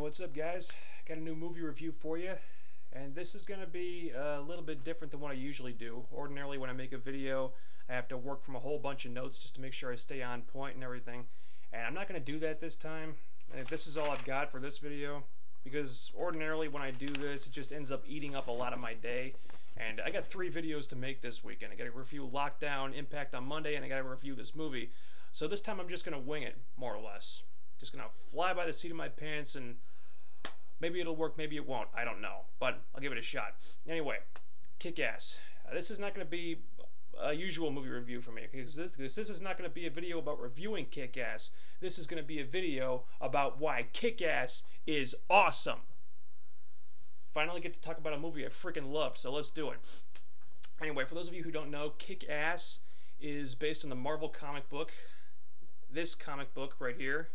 What's up, guys? Got a new movie review for you, and this is going to be a little bit different than what I usually do. Ordinarily, when I make a video, I have to work from a whole bunch of notes just to make sure I stay on point and everything, and I'm not going to do that this time. This is all I've got for this video, because ordinarily when I do this, it just ends up eating up a lot of my day, and I got 3 videos to make this weekend. I got to review Lockdown, Impact on Monday, and I got to review this movie. So this time I'm just going to wing it, more or less. Just going to fly by the seat of my pants, and maybe it'll work, maybe it won't. I don't know, but I'll give it a shot. Anyway, Kick-Ass. This is not going to be a usual movie review for me, because this is not going to be a video about reviewing Kick-Ass. This is going to be a video about why Kick-Ass is awesome. Finally get to talk about a movie I freaking love, so let's do it. Anyway, for those of you who don't know, Kick-Ass is based on the Marvel comic book. This comic book right here.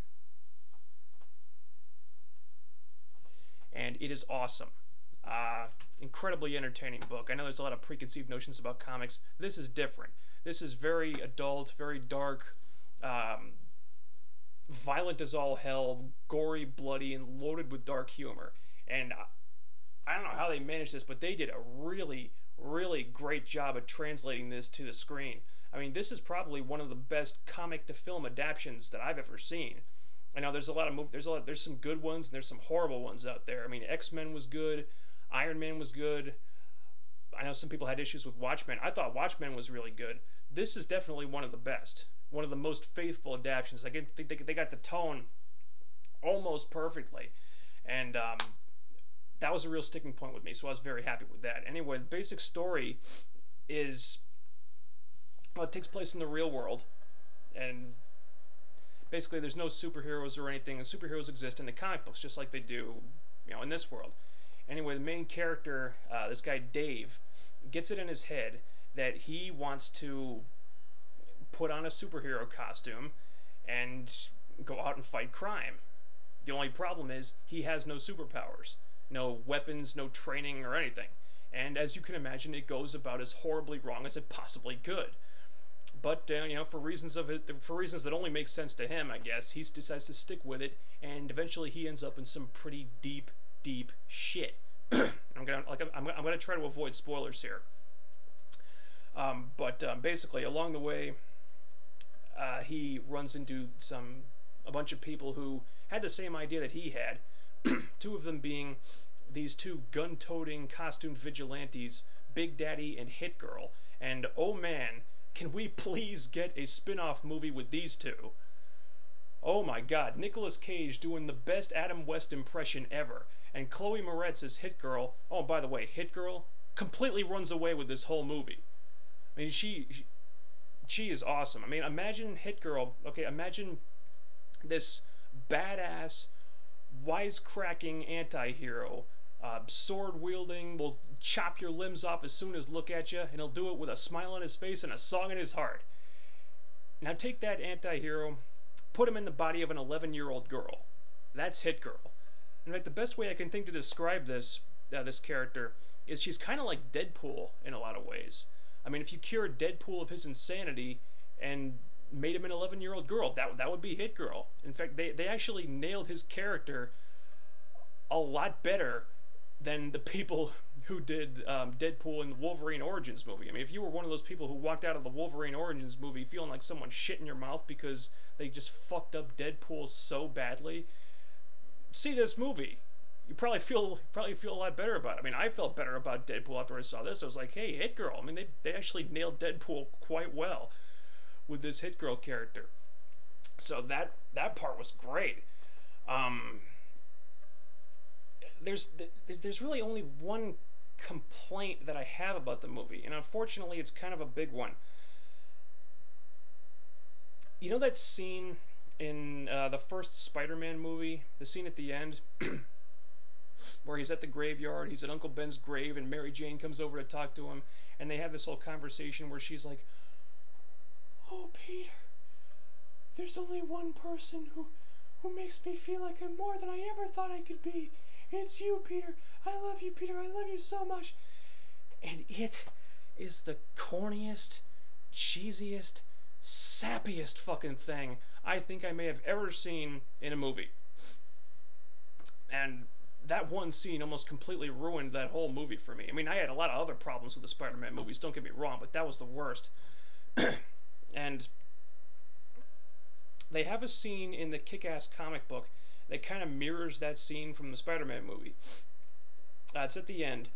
And it is awesome. Incredibly entertaining book. I know there's a lot of preconceived notions about comics. This is different. This is very adult, very dark, violent as all hell, gory, bloody, and loaded with dark humor. And I don't know how they managed this, but they did a really, really great job of translating this to the screen. I mean, this is probably one of the best comic-to-film adaptations that I've ever seen. I know there's a lot of there's some good ones and there's some horrible ones out there. I mean, X-Men was good, Iron Man was good. I know some people had issues with Watchmen. I thought Watchmen was really good. This is definitely one of the best, one of the most faithful adaptations. I think they got the tone almost perfectly, and that was a real sticking point with me. So I was very happy with that. Anyway, the basic story is, well, it takes place in the real world, and basically, there's no superheroes or anything, and superheroes exist in the comic books just like they do, in this world. Anyway, the main character, this guy Dave, gets it in his head that he wants to put on a superhero costume and go out and fight crime. The only problem is he has no superpowers, no weapons, no training or anything. And as you can imagine, it goes about as horribly wrong as it possibly could. But for reasons that only make sense to him, I guess, he decides to stick with it, and eventually he ends up in some pretty deep shit. I'm gonna try to avoid spoilers here. Basically, along the way, he runs into a bunch of people who had the same idea that he had. 2 of them being these 2 gun-toting costumed vigilantes, Big Daddy and Hit Girl. And oh man, can we please get a spin-off movie with these 2? Oh my god, Nicolas Cage doing the best Adam West impression ever, and Chloe Moretz as Hit Girl. Oh, by the way, Hit Girl completely runs away with this whole movie. I mean, she is awesome. I mean, imagine Hit Girl. Okay, imagine this badass, wisecracking anti-hero, sword-wielding, will chop your limbs off as soon as look at you, and he'll do it with a smile on his face and a song in his heart. Now take that anti-hero, put him in the body of an 11-year-old girl. That's Hit Girl. In fact, the best way I can think to describe this character is she's kind of like Deadpool in a lot of ways. I mean, if you cured Deadpool of his insanity and made him an 11-year-old girl, that would be Hit Girl. In fact, they actually nailed his character a lot better than the people who did Deadpool in the Wolverine Origins movie. I mean, if you were one of those people who walked out of the Wolverine Origins movie feeling like someone shit in your mouth because they just fucked up Deadpool so badly, see this movie. You probably feel a lot better about it. I mean, I felt better about Deadpool after I saw this. I was like, hey, Hit Girl. I mean, they actually nailed Deadpool quite well with this Hit Girl character. So that part was great. There's really only one complaint that I have about the movie, and unfortunately it's kind of a big one. You know that scene in the first Spider-Man movie, the scene at the end where he's at the graveyard, he's at Uncle Ben's grave, and Mary Jane comes over to talk to him, and they have this whole conversation where she's like, "Oh, Peter, there's only one person who makes me feel like I'm more than I ever thought I could be. It's you, Peter. I love you, Peter. I love you so much." And it is the corniest, cheesiest, sappiest fucking thing I think I may have ever seen in a movie. and that one scene almost completely ruined that whole movie for me. I mean, I had a lot of other problems with the Spider-Man movies, don't get me wrong, but that was the worst. And they have a scene in the Kick-Ass comic book that kind of mirrors that scene from the Spider-Man movie. It's at the end,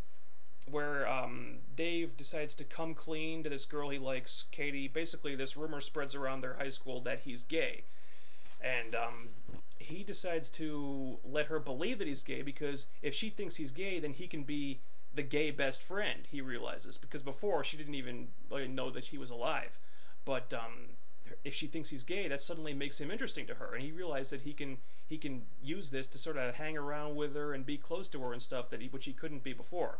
where Dave decides to come clean to this girl he likes, Katie. Basically, this rumor spreads around their high school that he's gay. And he decides to let her believe that he's gay, because if she thinks he's gay, then he can be the gay best friend, he realizes. Because before, she didn't even know that he was alive. But if she thinks he's gay, that suddenly makes him interesting to her. And he realizes that he can use this to sort of hang around with her and be close to her and stuff, which he couldn't be before.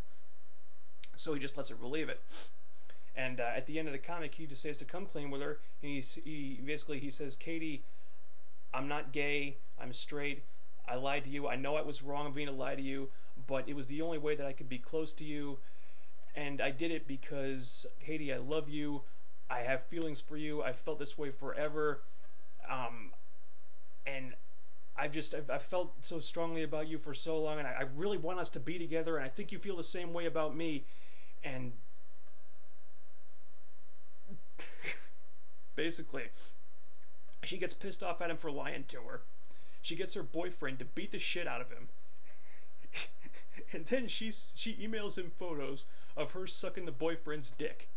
So he just lets her believe it. And at the end of the comic, he decides to come clean with her. And he says, Katie, I'm not gay, I'm straight, I lied to you, I know I was wrong being a lie to you, but it was the only way that I could be close to you, and I did it because, Katie, I love you, I have feelings for you, I've felt this way forever, and I've felt so strongly about you for so long, and I really want us to be together, and I think you feel the same way about me, and basically, she gets pissed off at him for lying to her. She gets her boyfriend to beat the shit out of him. And then she emails him photos of her sucking the boyfriend's dick.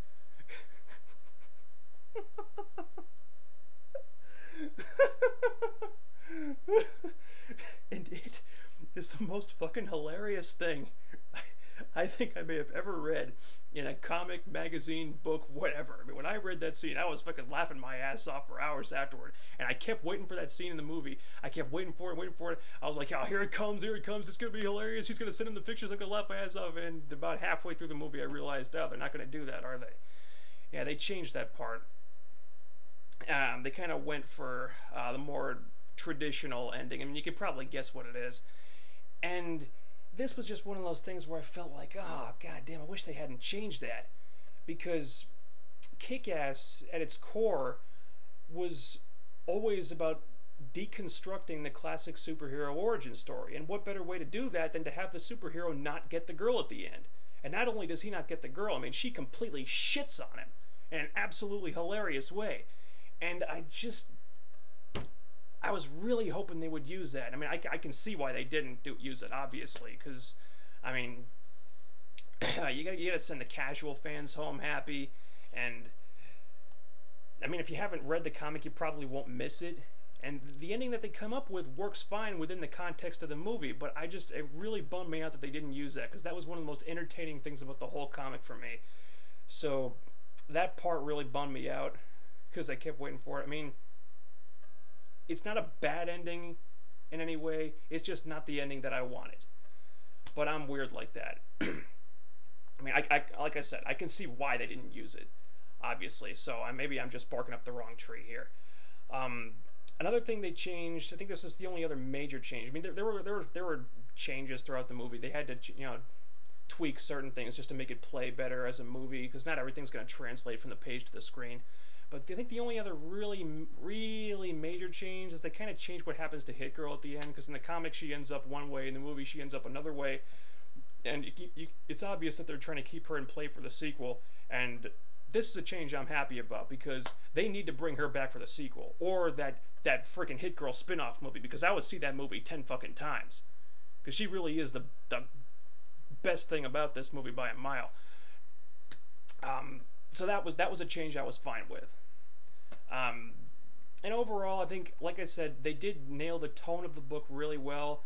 And it is the most fucking hilarious thing I think I may have ever read in a comic, magazine, book, whatever. I mean, when I read that scene, I was fucking laughing my ass off for hours afterward. And I kept waiting for that scene in the movie. I kept waiting for it. I was like, oh, here it comes, it's gonna be hilarious. He's gonna send him the pictures, I'm gonna laugh my ass off. And about halfway through the movie, I realized, oh, they're not gonna do that, are they? Yeah, they changed that part. They kind of went for the more traditional ending. I mean, you could probably guess what it is. And this was just one of those things where I felt like, oh, god damn, I wish they hadn't changed that. Because Kick-Ass, at its core, was always about deconstructing the classic superhero origin story. And what better way to do that than to have the superhero not get the girl at the end? And not only does he not get the girl, I mean, she completely shits on him in an absolutely hilarious way. And I was really hoping they would use that. I mean, I can see why they didn't use it, obviously, because, I mean, you gotta send the casual fans home happy, and, I mean, if you haven't read the comic, you probably won't miss it, and the ending that they come up with works fine within the context of the movie, but it really bummed me out that they didn't use that, because that was one of the most entertaining things about the whole comic for me. So, that part really bummed me out, because I kept waiting for it. I mean, it's not a bad ending in any way, it's just not the ending that I wanted. But I'm weird like that. I mean, like I said, I can see why they didn't use it, obviously, so maybe I'm just barking up the wrong tree here. Another thing they changed, I think this is the only other major change. I mean, there were changes throughout the movie. They had to, tweak certain things just to make it play better as a movie, because not everything's going to translate from the page to the screen. But I think the only other really major change is they kind of changed what happens to Hit Girl at the end, because in the comic she ends up one way, in the movie she ends up another way, and it's obvious that they're trying to keep her in play for the sequel, and this is a change I'm happy about, because they need to bring her back for the sequel, or that freaking Hit Girl spin-off movie, because I would see that movie 10 fucking times, because she really is the best thing about this movie by a mile. So that was a change I was fine with. And overall, I think, like I said, they did nail the tone of the book really well.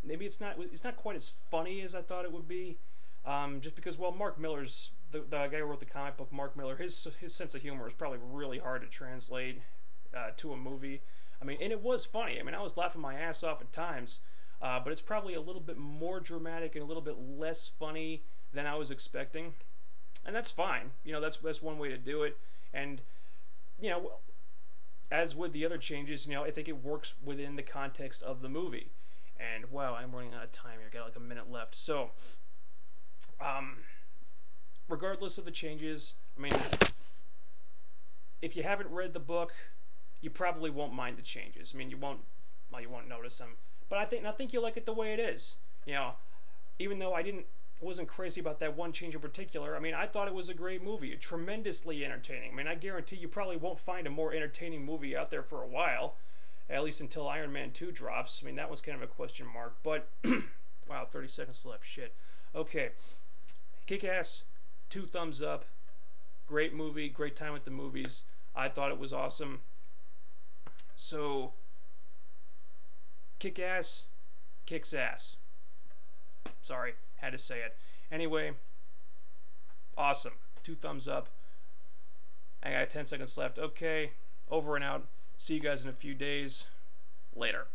Maybe it's not quite as funny as I thought it would be, just because, well, Mark Miller's the guy who wrote the comic book. Mark Miller, his sense of humor is probably really hard to translate to a movie. I mean, and it was funny. I mean, I was laughing my ass off at times, but it's probably a little bit more dramatic and a little bit less funny than I was expecting. And that's fine. That's one way to do it. And, as with the other changes, I think it works within the context of the movie. And, wow, I'm running out of time here. Got like a minute left. So, regardless of the changes, I mean, if you haven't read the book, you probably won't mind the changes. I mean, you won't notice them. But I think you'll like it the way it is. You know, even though I wasn't crazy about that one change in particular. I mean, I thought it was a great movie, tremendously entertaining. I mean, I guarantee you probably won't find a more entertaining movie out there for a while, at least until Iron Man 2 drops. I mean, that was kind of a question mark, but wow, 30 seconds left. Shit. Okay, Kick-Ass, 2 thumbs up. Great movie, great time at the movies. I thought it was awesome. So, Kick-Ass, kicks ass. Sorry, had to say it. Anyway, awesome. 2 thumbs up. I got 10 seconds left. Okay, over and out. See you guys in a few days. Later.